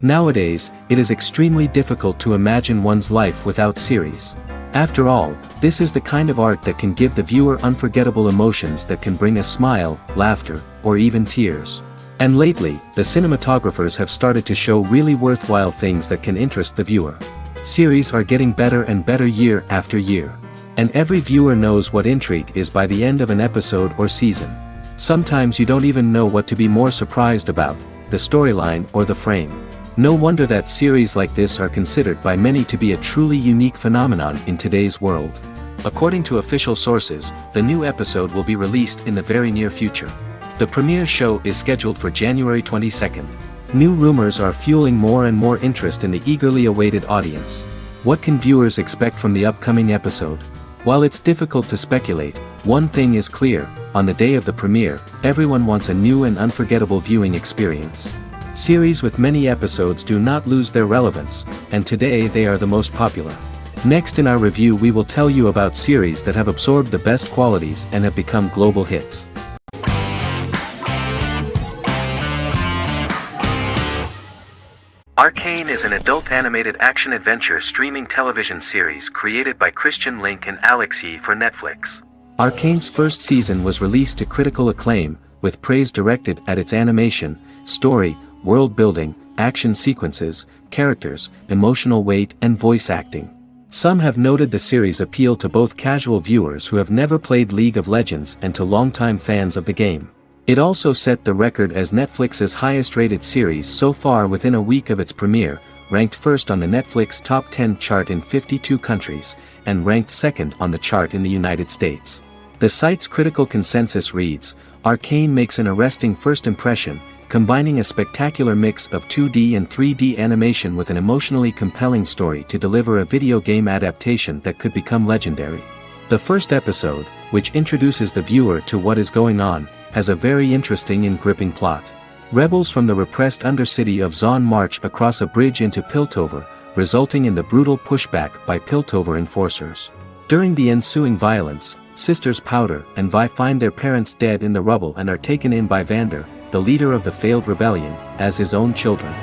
Nowadays, it is extremely difficult to imagine one's life without series. After all, this is the kind of art that can give the viewer unforgettable emotions that can bring a smile, laughter, or even tears. And lately, the cinematographers have started to show really worthwhile things that can interest the viewer. Series are getting better and better year after year. And every viewer knows what intrigue is by the end of an episode or season. Sometimes you don't even know what to be more surprised about, the storyline or the frame. No wonder that series like this are considered by many to be a truly unique phenomenon in today's world. According to official sources, the new episode will be released in the very near future. The premiere show is scheduled for January 22nd. New rumors are fueling more and more interest in the eagerly awaited audience. What can viewers expect from the upcoming episode? While it's difficult to speculate, one thing is clear: on the day of the premiere, everyone wants a new and unforgettable viewing experience. Series with many episodes do not lose their relevance, and today they are the most popular. Next in our review we will tell you about series that have absorbed the best qualities and have become global hits. Arcane is an adult animated action-adventure streaming television series created by Christian Link and Alex Yee for Netflix. Arcane's first season was released to critical acclaim, with praise directed at its animation, story, world building, action sequences, characters, emotional weight and voice acting. Some have noted the series appeal to both casual viewers who have never played League of Legends and to longtime fans of the game. It also set the record as Netflix's highest-rated series so far within a week of its premiere, ranked first on the Netflix Top 10 chart in 52 countries, and ranked second on the chart in the United States. The site's critical consensus reads, "Arcane makes an arresting first impression, combining a spectacular mix of 2D and 3D animation with an emotionally compelling story to deliver a video game adaptation that could become legendary." The first episode, which introduces the viewer to what is going on, has a very interesting and gripping plot. Rebels from the repressed undercity of Zon march across a bridge into Piltover, resulting in the brutal pushback by Piltover enforcers. During the ensuing violence, sisters Powder and Vi find their parents dead in the rubble and are taken in by Vander, the leader of the failed rebellion, as his own children.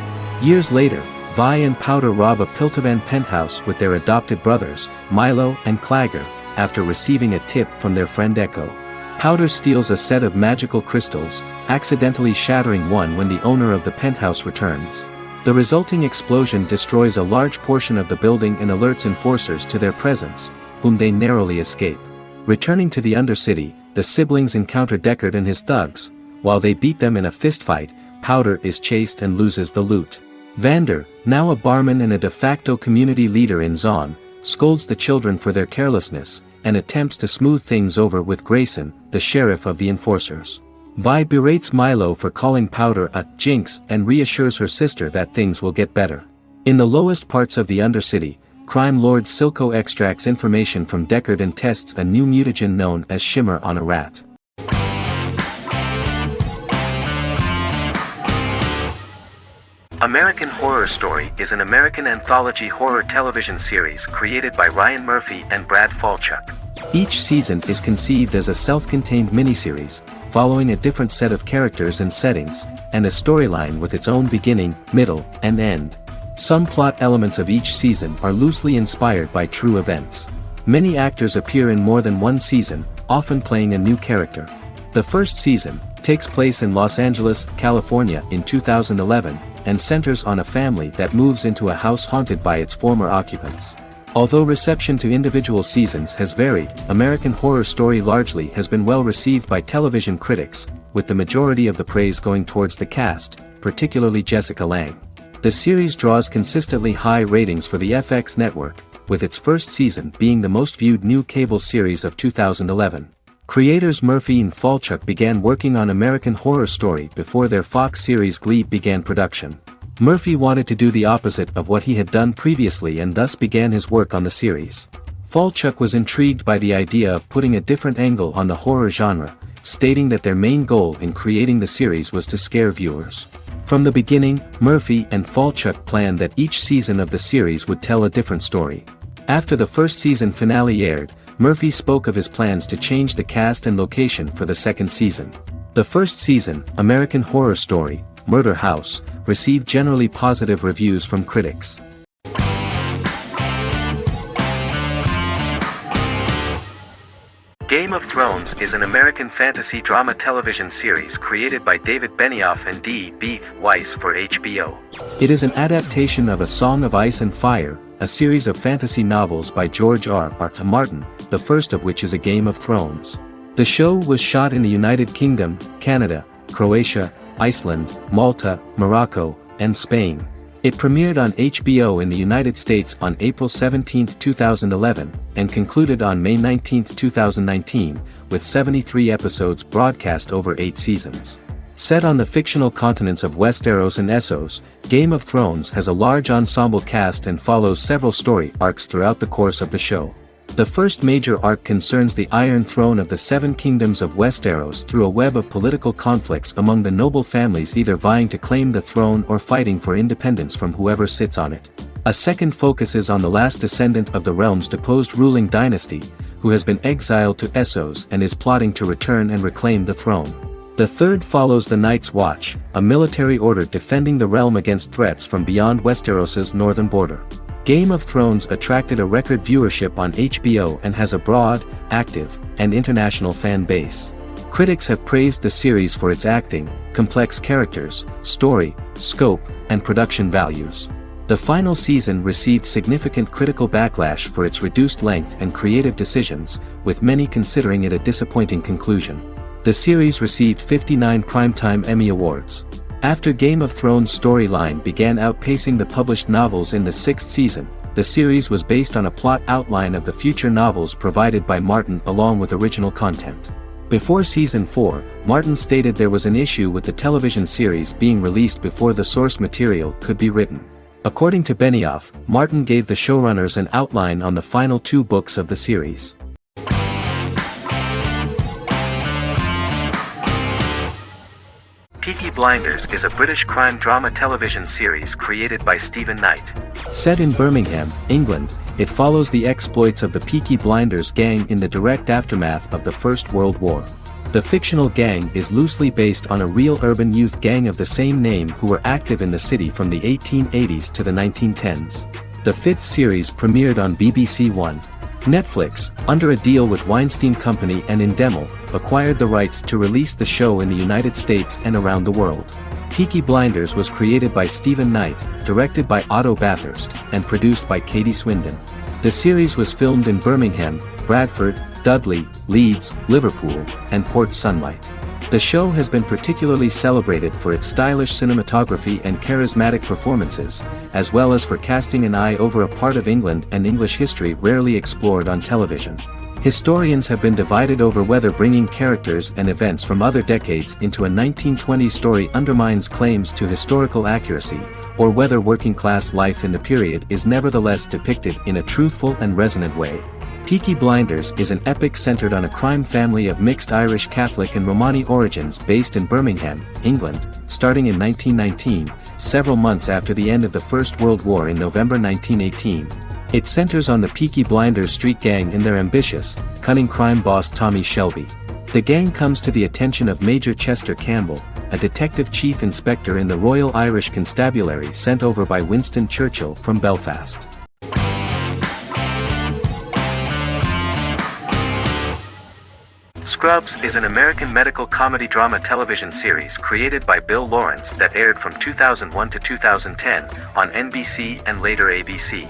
Years later, Vi and Powder rob a Piltovan penthouse with their adopted brothers, Milo and Clagger, after receiving a tip from their friend Echo. Powder steals a set of magical crystals, accidentally shattering one when the owner of the penthouse returns. The resulting explosion destroys a large portion of the building and alerts enforcers to their presence, whom they narrowly escape. Returning to the Undercity, the siblings encounter Deckard and his thugs. While they beat them in a fistfight, Powder is chased and loses the loot. Vander, now a barman and a de facto community leader in Zon, scolds the children for their carelessness, and attempts to smooth things over with Grayson, the sheriff of the enforcers. Vi berates Milo for calling Powder a jinx and reassures her sister that things will get better. In the lowest parts of the Undercity, crime lord Silco extracts information from Deckard and tests a new mutagen known as Shimmer on a rat. American Horror Story is an American anthology horror television series created by Ryan Murphy and Brad Falchuk. Each season is conceived as a self-contained miniseries, following a different set of characters and settings, and a storyline with its own beginning, middle, and end. Some plot elements of each season are loosely inspired by true events. Many actors appear in more than one season, often playing a new character. The first season takes place in Los Angeles, California in 2011, and centers on a family that moves into a house haunted by its former occupants. Although reception to individual seasons has varied, American Horror Story largely has been well received by television critics, with the majority of the praise going towards the cast, particularly Jessica Lange. The series draws consistently high ratings for the FX network, with its first season being the most viewed new cable series of 2011. Creators Murphy and Falchuk began working on American Horror Story before their Fox series Glee began production. Murphy wanted to do the opposite of what he had done previously and thus began his work on the series. Falchuk was intrigued by the idea of putting a different angle on the horror genre, stating that their main goal in creating the series was to scare viewers. From the beginning, Murphy and Falchuk planned that each season of the series would tell a different story. After the first season finale aired, Murphy spoke of his plans to change the cast and location for the second season. The first season, American Horror Story, Murder House, received generally positive reviews from critics. Game of Thrones is an American fantasy drama television series created by David Benioff and D.B. Weiss for HBO. It is an adaptation of A Song of Ice and Fire, a series of fantasy novels by George R.R. Martin, the first of which is A Game of Thrones. The show was shot in the United Kingdom, Canada, Croatia, Iceland, Malta, Morocco, and Spain. It premiered on HBO in the United States on April 17, 2011, and concluded on May 19, 2019, with 73 episodes broadcast over 8 seasons. Set on the fictional continents of Westeros and Essos, Game of Thrones has a large ensemble cast and follows several story arcs throughout the course of the show. The first major arc concerns the Iron Throne of the Seven Kingdoms of Westeros through a web of political conflicts among the noble families either vying to claim the throne or fighting for independence from whoever sits on it. A second focuses on the last descendant of the realm's deposed ruling dynasty, who has been exiled to Essos and is plotting to return and reclaim the throne. The third follows the Night's Watch, a military order defending the realm against threats from beyond Westeros's northern border. Game of Thrones attracted a record viewership on HBO and has a broad, active, and international fan base. Critics have praised the series for its acting, complex characters, story, scope, and production values. The final season received significant critical backlash for its reduced length and creative decisions, with many considering it a disappointing conclusion. The series received 59 Primetime Emmy Awards. After Game of Thrones' storyline began outpacing the published novels in the 6th season, the series was based on a plot outline of the future novels provided by Martin along with original content. Before Season 4, Martin stated there was an issue with the television series being released before the source material could be written. According to Benioff, Martin gave the showrunners an outline on the final 2 books of the series. Peaky Blinders is a British crime drama television series created by Stephen Knight. Set in Birmingham, England, it follows the exploits of the Peaky Blinders gang in the direct aftermath of the First World War. The fictional gang is loosely based on a real urban youth gang of the same name who were active in the city from the 1880s to the 1910s. The 5th series premiered on BBC One. Netflix, under a deal with Weinstein Company and Endemol, acquired the rights to release the show in the United States and around the world. Peaky Blinders was created by Stephen Knight, directed by Otto Bathurst, and produced by Katie Swindon. The series was filmed in Birmingham, Bradford, Dudley, Leeds, Liverpool, and Port Sunlight. The show has been particularly celebrated for its stylish cinematography and charismatic performances, as well as for casting an eye over a part of England and English history rarely explored on television. Historians have been divided over whether bringing characters and events from other decades into a 1920s story undermines claims to historical accuracy, or whether working-class life in the period is nevertheless depicted in a truthful and resonant way. Peaky Blinders is an epic centered on a crime family of mixed Irish Catholic and Romani origins based in Birmingham, England, starting in 1919, several months after the end of the First World War in November 1918. It centers on the Peaky Blinders street gang and their ambitious, cunning crime boss Tommy Shelby. The gang comes to the attention of Major Chester Campbell, a detective chief inspector in the Royal Irish Constabulary sent over by Winston Churchill from Belfast. Scrubs is an American medical comedy drama television series created by Bill Lawrence that aired from 2001 to 2010 on NBC and later ABC.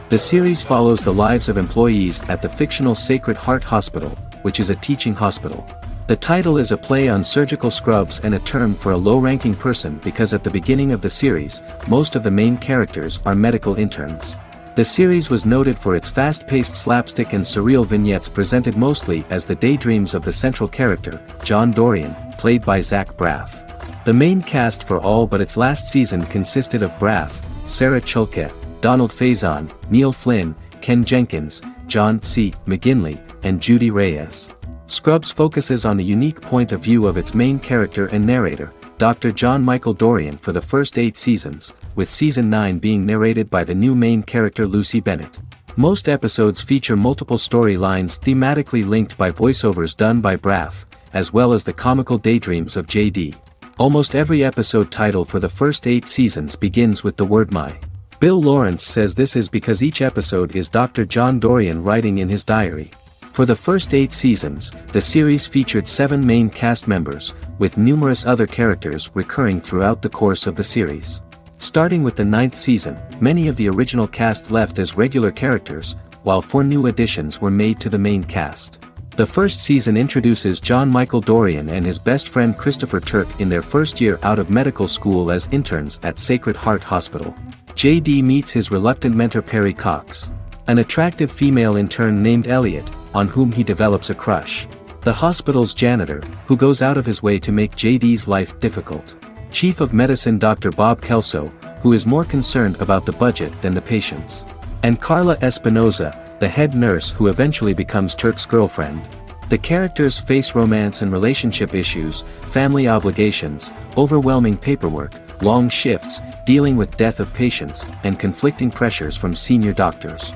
The series follows the lives of employees at the fictional Sacred Heart Hospital, which is a teaching hospital. The title is a play on surgical scrubs and a term for a low-ranking person because at the beginning of the series, most of the main characters are medical interns. The series was noted for its fast-paced slapstick and surreal vignettes presented mostly as the daydreams of the central character, John Dorian, played by Zach Braff. The main cast for all but its last season consisted of Braff, Sarah Chulke, Donald Faison, Neil Flynn, Ken Jenkins, John C. McGinley, and Judy Reyes. Scrubs focuses on the unique point of view of its main character and narrator, Dr. John Michael Dorian for the first 8 seasons, with Season 9 being narrated by the new main character Lucy Bennett. Most episodes feature multiple storylines thematically linked by voiceovers done by Braff, as well as the comical daydreams of J.D. Almost every episode title for the first 8 seasons begins with the word my. Bill Lawrence says this is because each episode is Dr. John Dorian writing in his diary. For the first 8 seasons, the series featured 7 main cast members, with numerous other characters recurring throughout the course of the series. Starting with the 9th season, many of the original cast left as regular characters, while 4 new additions were made to the main cast. The first season introduces John Michael Dorian and his best friend Christopher Turk in their first year out of medical school as interns at Sacred Heart Hospital. JD meets his reluctant mentor Perry Cox, an attractive female intern named Elliot, on whom he develops a crush. The hospital's janitor, who goes out of his way to make JD's life difficult. Chief of Medicine Dr. Bob Kelso, who is more concerned about the budget than the patients. And Carla Espinoza, the head nurse who eventually becomes Turk's girlfriend. The characters face romance and relationship issues, family obligations, overwhelming paperwork, long shifts, dealing with death of patients, and conflicting pressures from senior doctors.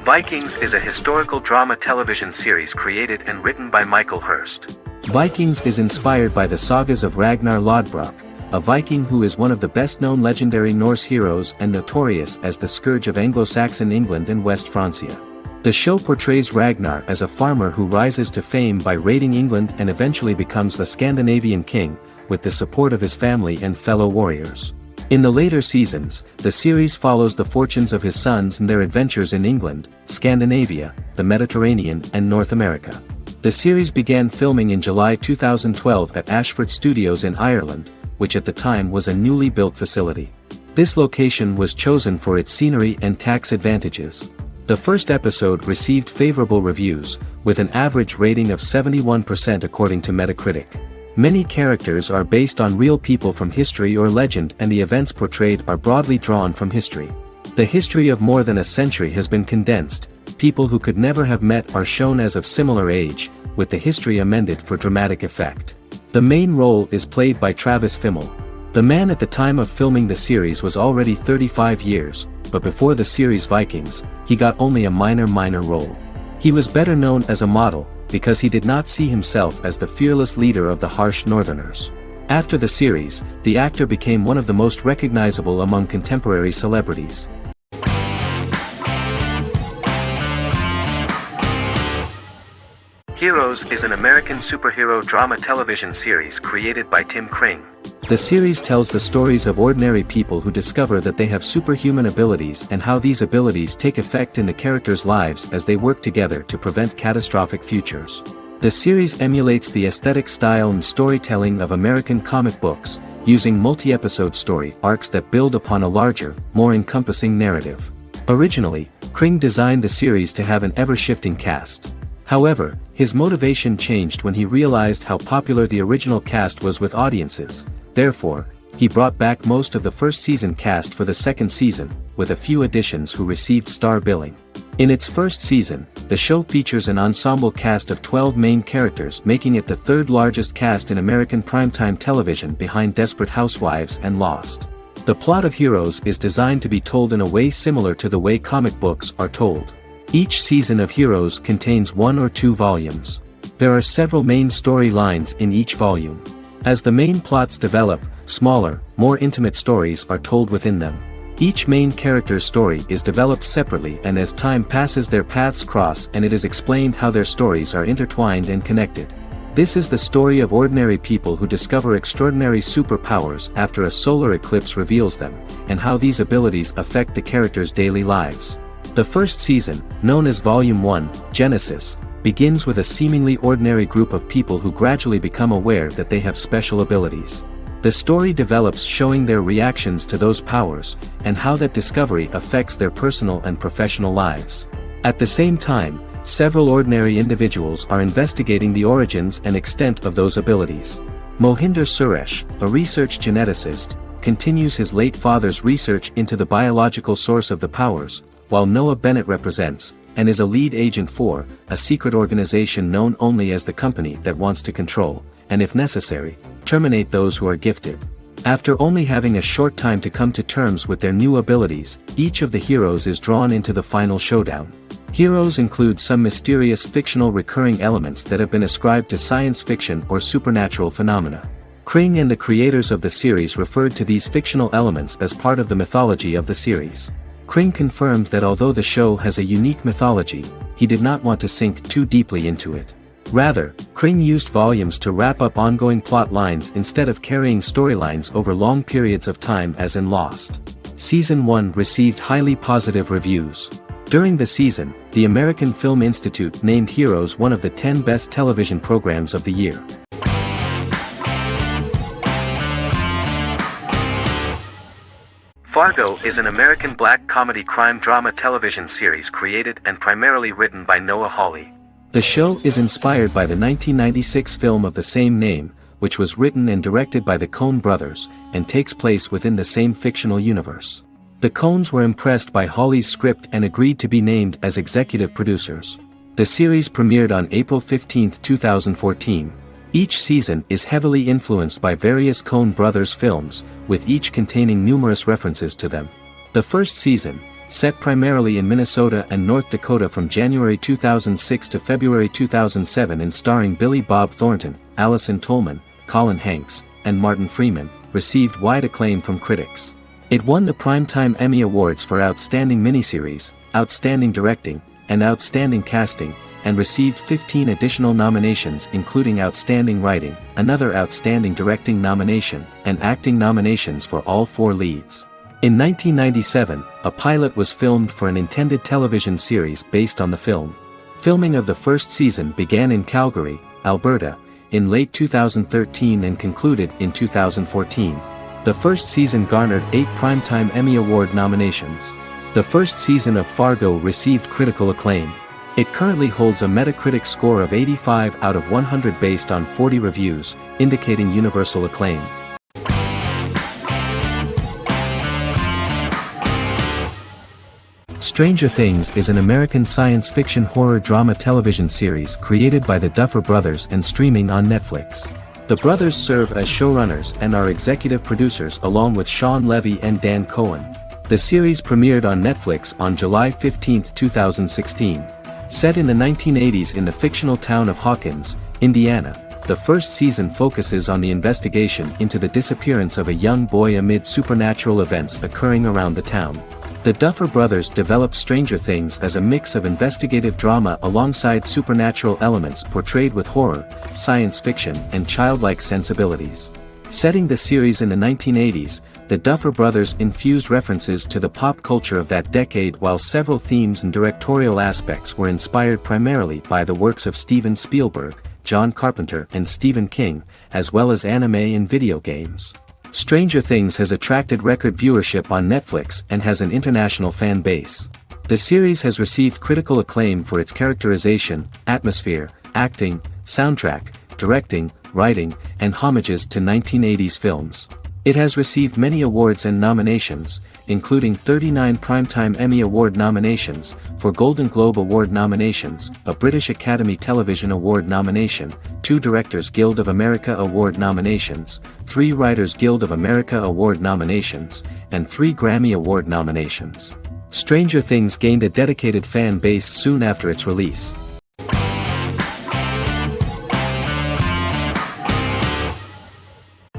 Vikings is a historical drama television series created and written by Michael Hurst. Vikings is inspired by the sagas of Ragnar Lodbrok, a Viking who is one of the best-known legendary Norse heroes and notorious as the scourge of Anglo-Saxon England and West Francia. The show portrays Ragnar as a farmer who rises to fame by raiding England and eventually becomes the Scandinavian king, with the support of his family and fellow warriors. In the later seasons, the series follows the fortunes of his sons and their adventures in England, Scandinavia, the Mediterranean and North America. The series began filming in July 2012 at Ashford Studios in Ireland, which at the time was a newly built facility. This location was chosen for its scenery and tax advantages. The first episode received favorable reviews, with an average rating of 71% according to Metacritic. Many characters are based on real people from history or legend, and the events portrayed are broadly drawn from history. The history of more than a century has been condensed. People who could never have met are shown as of similar age, with the history amended for dramatic effect. The main role is played by Travis Fimmel. The man at the time of filming the series was already 35 years, but before the series Vikings, he got only a minor role. He was better known as a model, because he did not see himself as the fearless leader of the harsh Northerners. After the series, the actor became one of the most recognizable among contemporary celebrities. Heroes is an American superhero drama television series created by Tim Kring. The series tells the stories of ordinary people who discover that they have superhuman abilities and how these abilities take effect in the characters' lives as they work together to prevent catastrophic futures. The series emulates the aesthetic style and storytelling of American comic books, using multi-episode story arcs that build upon a larger, more encompassing narrative. Originally, Kring designed the series to have an ever-shifting cast. However, his motivation changed when he realized how popular the original cast was with audiences. Therefore, he brought back most of the first season cast for the second season, with a few additions who received star billing. In its first season, the show features an ensemble cast of 12 main characters, making it the third largest cast in American primetime television behind Desperate Housewives and Lost. The plot of Heroes is designed to be told in a way similar to the way comic books are told. Each season of Heroes contains 1 or 2 volumes. There are several main storylines in each volume. As the main plots develop, smaller, more intimate stories are told within them. Each main character's story is developed separately, and as time passes their paths cross and it is explained how their stories are intertwined and connected. This is the story of ordinary people who discover extraordinary superpowers after a solar eclipse reveals them, and how these abilities affect the characters' daily lives. The first season, known as Volume 1, Genesis, begins with a seemingly ordinary group of people who gradually become aware that they have special abilities. The story develops showing their reactions to those powers, and how that discovery affects their personal and professional lives. At the same time, several ordinary individuals are investigating the origins and extent of those abilities. Mohinder Suresh, a research geneticist, continues his late father's research into the biological source of the powers, while Noah Bennett represents, and is a lead agent for, a secret organization known only as the Company that wants to control, and if necessary, terminate those who are gifted. After only having a short time to come to terms with their new abilities, each of the heroes is drawn into the final showdown. Heroes include some mysterious fictional recurring elements that have been ascribed to science fiction or supernatural phenomena. Kring and the creators of the series referred to these fictional elements as part of the mythology of the series. Kring confirmed that although the show has a unique mythology, he did not want to sink too deeply into it. Rather, Kring used volumes to wrap up ongoing plot lines instead of carrying storylines over long periods of time as in Lost. Season 1 received highly positive reviews. During the season, the American Film Institute named Heroes one of the 10 best television programs of the year. Fargo is an American black comedy crime drama television series created and primarily written by Noah Hawley. The show is inspired by the 1996 film of the same name, which was written and directed by the Coen brothers, and takes place within the same fictional universe. The Coens were impressed by Hawley's script and agreed to be named as executive producers. The series premiered on April 15, 2014. Each season is heavily influenced by various Coen brothers films, with each containing numerous references to them. The first season, set primarily in Minnesota and North Dakota from January 2006 to February 2007 and starring Billy Bob Thornton, Allison Tolman, Colin Hanks, and Martin Freeman, received wide acclaim from critics. It won the Primetime Emmy Awards for Outstanding Miniseries, Outstanding Directing, and Outstanding Casting, and received 15 additional nominations including Outstanding Writing, another Outstanding Directing nomination, and acting nominations for all 4 leads. In 1997, a pilot was filmed for an intended television series based on the film. Filming of the first season began in Calgary, Alberta, in late 2013 and concluded in 2014. The first season garnered 8 Primetime Emmy Award nominations. The first season of Fargo received critical acclaim. It currently holds a Metacritic score of 85 out of 100 based on 40 reviews, indicating universal acclaim. Stranger Things is an American science fiction horror drama television series created by the Duffer Brothers and streaming on Netflix. The brothers serve as showrunners and are executive producers along with Sean Levy and Dan Cohen. The series premiered on Netflix on July 15, 2016. Set in the 1980s in the fictional town of Hawkins, Indiana, the first season focuses on the investigation into the disappearance of a young boy amid supernatural events occurring around the town. The Duffer Brothers developed Stranger Things as a mix of investigative drama alongside supernatural elements portrayed with horror, science fiction, and childlike sensibilities. Setting the series in the 1980s, the Duffer Brothers infused references to the pop culture of that decade while several themes and directorial aspects were inspired primarily by the works of Steven Spielberg, John Carpenter and Stephen King, as well as anime and video games. Stranger Things has attracted record viewership on Netflix and has an international fan base. The series has received critical acclaim for its characterization, atmosphere, acting, soundtrack, directing, writing, and homages to 1980s films. It has received many awards and nominations, including 39 Primetime Emmy Award nominations, 4 Golden Globe Award nominations, a British Academy Television Award nomination, 2 Directors Guild of America Award nominations, 3 Writers Guild of America Award nominations, and 3 Grammy Award nominations. Stranger Things gained a dedicated fan base soon after its release.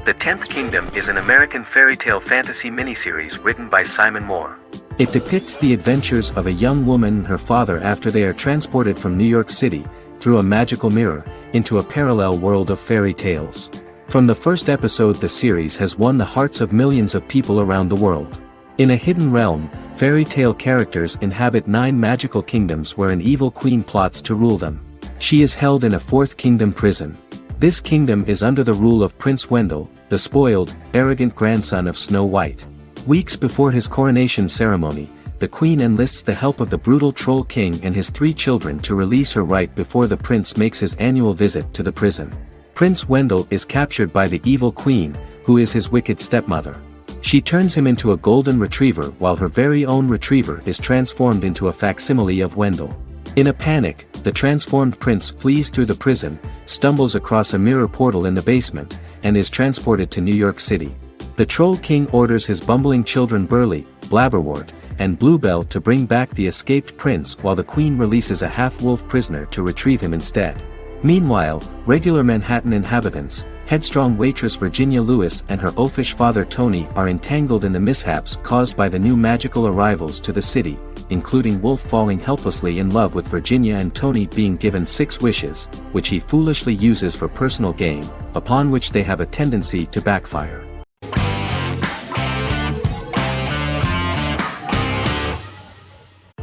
The 10th Kingdom is an American fairy tale fantasy miniseries written by Simon Moore. It depicts the adventures of a young woman and her father after they are transported from New York City, through a magical mirror, into a parallel world of fairy tales. From the first episode, the series has won the hearts of millions of people around the world. In a hidden realm, fairy tale characters inhabit 9 magical kingdoms where an evil queen plots to rule them. She is held in a 4th kingdom prison. This kingdom is under the rule of Prince Wendell, the spoiled, arrogant grandson of Snow White. Weeks before his coronation ceremony, the queen enlists the help of the brutal Troll King and his 3 children to release her right before the prince makes his annual visit to the prison. Prince Wendell is captured by the evil queen, who is his wicked stepmother. She turns him into a golden retriever while her very own retriever is transformed into a facsimile of Wendell. In a panic, the transformed prince flees through the prison, stumbles across a mirror portal in the basement, and is transported to New York City. The Troll King orders his bumbling children Burley, Blabberwort, and Bluebell to bring back the escaped prince while the Queen releases a half-wolf prisoner to retrieve him instead. Meanwhile, regular Manhattan inhabitants, headstrong waitress Virginia Lewis and her oafish father Tony are entangled in the mishaps caused by the new magical arrivals to the city, including Wolf falling helplessly in love with Virginia and Tony being given 6 wishes, which he foolishly uses for personal gain, upon which they have a tendency to backfire.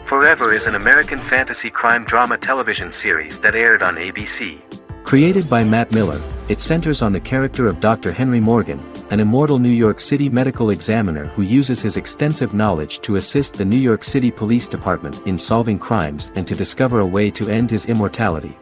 Forever is an American fantasy crime drama television series that aired on ABC. Created by Matt Miller, it centers on the character of Dr. Henry Morgan, an immortal New York City medical examiner who uses his extensive knowledge to assist the New York City Police Department in solving crimes and to discover a way to end his immortality.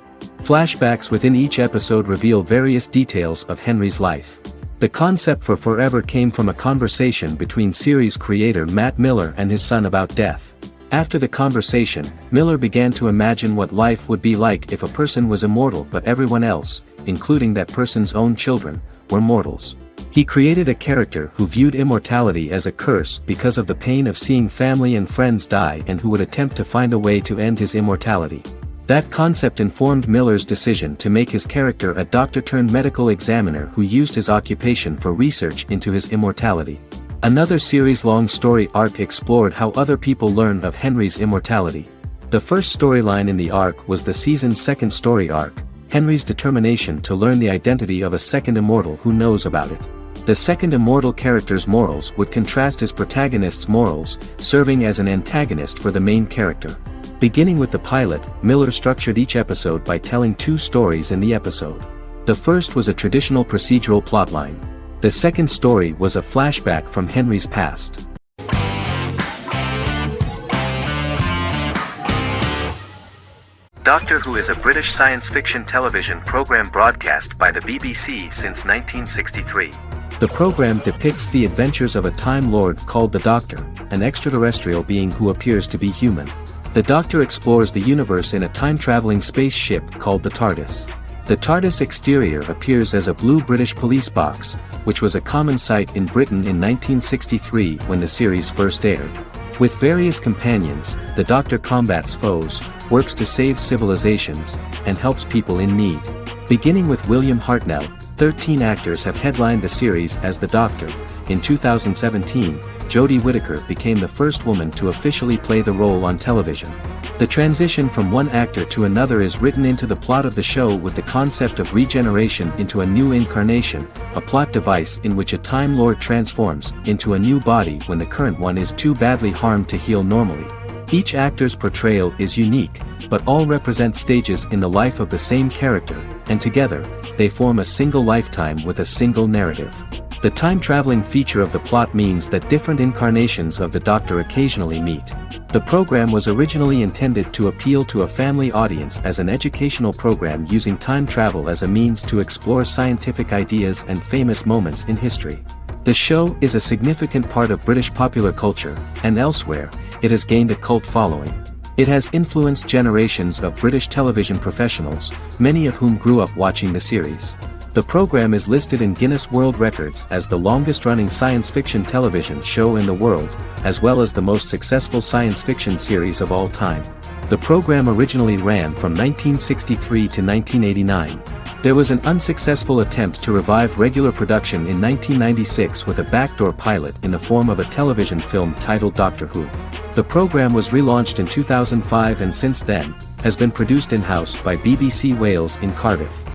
Flashbacks within each episode reveal various details of Henry's life. The concept for Forever came from a conversation between series creator Matt Miller and his son about death. After the conversation, Miller began to imagine what life would be like if a person was immortal but everyone else, including that person's own children, were mortals. He created a character who viewed immortality as a curse because of the pain of seeing family and friends die and who would attempt to find a way to end his immortality. That concept informed Miller's decision to make his character a doctor-turned-medical examiner who used his occupation for research into his immortality. Another series-long story arc explored how other people learned of Henry's immortality. The first storyline in the arc was the season's second story arc, Henry's determination to learn the identity of a second immortal who knows about it. The second immortal character's morals would contrast his protagonist's morals, serving as an antagonist for the main character. Beginning with the pilot, Miller structured each episode by telling 2 stories in the episode. The first was a traditional procedural plotline. The second story was a flashback from Henry's past. Doctor Who is a British science fiction television program broadcast by the BBC since 1963. The program depicts the adventures of a Time Lord called the Doctor, an extraterrestrial being who appears to be human. The Doctor explores the universe in a time-traveling spaceship called the TARDIS. The TARDIS exterior appears as a blue British police box, which was a common sight in Britain in 1963 when the series first aired. With various companions, the Doctor combats foes, works to save civilizations, and helps people in need. Beginning with William Hartnell, 13 actors have headlined the series as the Doctor. In 2017, Jodie Whittaker became the first woman to officially play the role on television. The transition from one actor to another is written into the plot of the show with the concept of regeneration into a new incarnation, a plot device in which a Time Lord transforms into a new body when the current one is too badly harmed to heal normally. Each actor's portrayal is unique, but all represent stages in the life of the same character, and together, they form a single lifetime with a single narrative. The time-traveling feature of the plot means that different incarnations of the Doctor occasionally meet. The program was originally intended to appeal to a family audience as an educational program using time travel as a means to explore scientific ideas and famous moments in history. The show is a significant part of British popular culture, and elsewhere, it has gained a cult following. It has influenced generations of British television professionals, many of whom grew up watching the series. The program is listed in Guinness World Records as the longest-running science fiction television show in the world, as well as the most successful science fiction series of all time. The program originally ran from 1963 to 1989. There was an unsuccessful attempt to revive regular production in 1996 with a backdoor pilot in the form of a television film titled Doctor Who. The program was relaunched in 2005 and since then, has been produced in-house by BBC Wales in Cardiff.